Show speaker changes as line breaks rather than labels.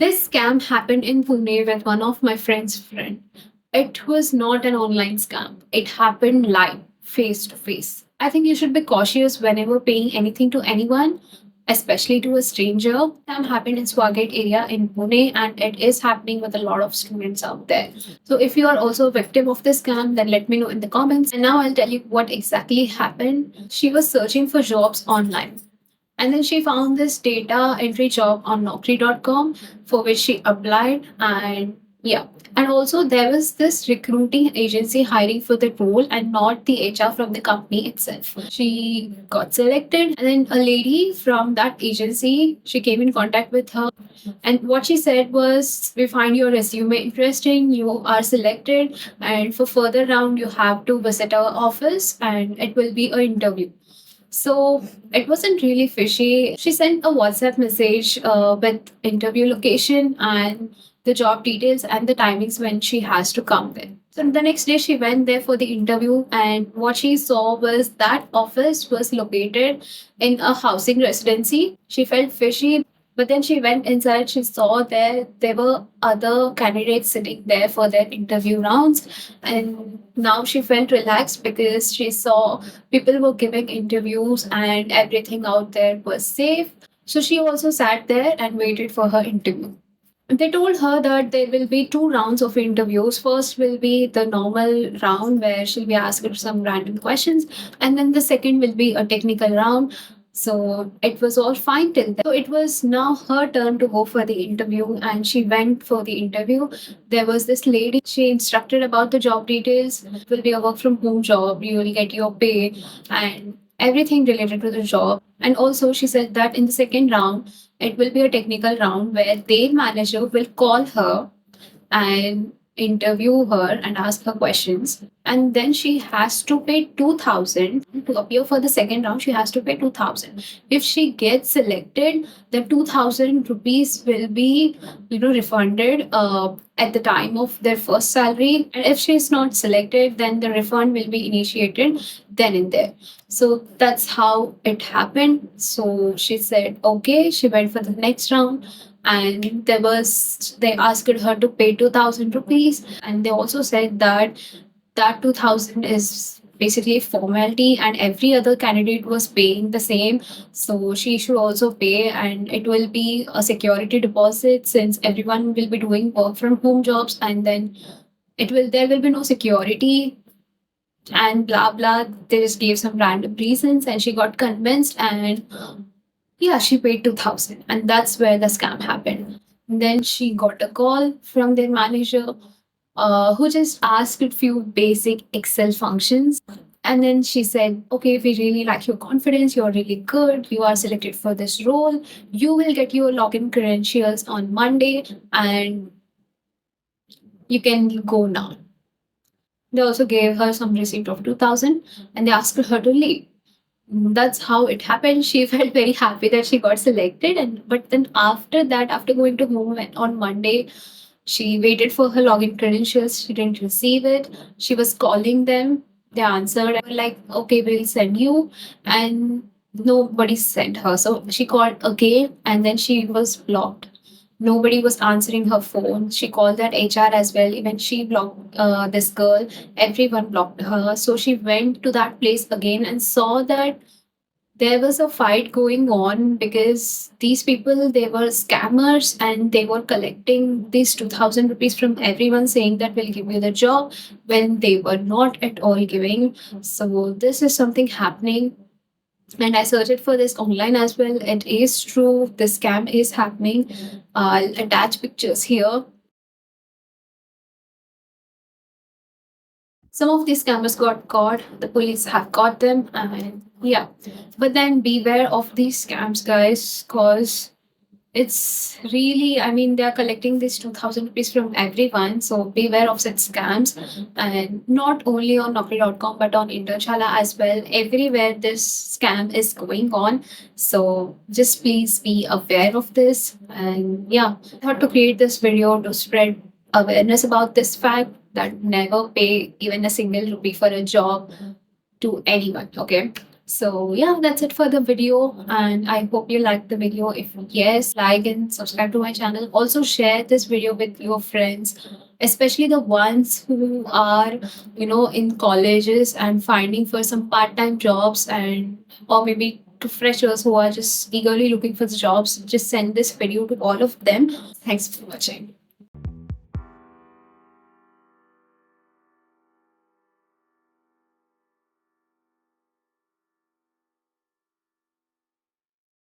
This scam happened in Pune with one of my friend's friend. It was not an online scam. It happened live, face to face. I think you should be cautious whenever paying anything to anyone, especially to a stranger. Scam happened in Swagate area in Pune, and it is happening with a lot of students out there. So if you are also a victim of this scam, then let me know in the comments. And now I'll tell you what exactly happened. She was searching for jobs online. And then she found this data entry job on Naukri.com for which she applied. And yeah. And also, there was this recruiting agency hiring for the role and not the HR from the company itself. She got selected, and then a lady from that agency she came in contact with her. And what she said was, we find your resume interesting, you are selected, and for further round, you have to visit our office and it will be an interview. So it wasn't really fishy. She sent a WhatsApp message with interview location and the job details and the timings when she has to come there. So the next day she went there for the interview, and what she saw was that office was located in a housing residency. She felt fishy, but then she went inside, she saw there were other candidates sitting there for their interview rounds, and now she felt relaxed because she saw people were giving interviews and everything out there was safe. So she also sat there and waited for her interview. They told her that there will be two rounds of interviews. First will be the normal round where she'll be asked some random questions, and then the second will be a technical round. So it was all fine till then. So it was now her turn to go for the interview, and she went for the interview. There was this lady, she instructed about the job details. It will be a work from home job, you will get your pay and everything related to the job. And also, she said that in the second round, it will be a technical round where their manager will call her and interview her and ask her questions. And then she has to pay 2,000 to appear for the second round. She has to pay 2,000. If she gets selected, the 2,000 rupees will be, refunded at the time of their first salary. And if she's not selected, then the refund will be initiated then and there. So that's how it happened. So she said, okay, she went for the next round, and they asked her to pay 2,000 rupees, and they also said that 2,000 is basically formality and every other candidate was paying the same, so she should also pay, and it will be a security deposit since everyone will be doing work from home jobs, and then there will be no security and blah blah. They just gave some random reasons and she got convinced, and yeah, she paid 2,000, and that's where the scam happened. Then she got a call from their manager, who just asked a few basic Excel functions. And then she said, okay, we really like your confidence. You're really good. You are selected for this role. You will get your login credentials on Monday, and you can go now. They also gave her some receipt of 2,000, and they asked her to leave. That's how it happened. She felt very happy that she got selected, and but then after that, after going to home on Monday, she waited for her login credentials. She didn't receive it. She was calling them. They answered and were like, okay, we'll send you, and nobody sent her. So she called again, and then she was blocked. Nobody was answering her phone. She called that HR as well. Even she blocked this girl. Everyone blocked her. So she went to that place again and saw that there was a fight going on because these people, they were scammers and they were collecting these 2,000 rupees from everyone, saying that we'll give you the job when they were not at all giving. So this is something happening, and I searched for this online as well. It is true, this scam is happening. I'll attach pictures here. Some of these scammers got caught, the police have caught them, and yeah. But then beware of these scams, guys, because it's really, I mean, they're collecting this 2,000 rupees from everyone. So beware of such scams. And not only on Naukri.com, but on Interchala as well. Everywhere this scam is going on. So just please be aware of this. And yeah, I thought to create this video to spread awareness about this fact that never pay even a single rupee for a job to anyone. Okay. So yeah, that's it for the video, and I hope you liked the video. If yes, like and subscribe to my channel. Also share this video with your friends, especially the ones who are, in colleges and finding for some part-time jobs, and or maybe to freshers who are just eagerly looking for the jobs. Just send this video to all of them. Thanks for watching.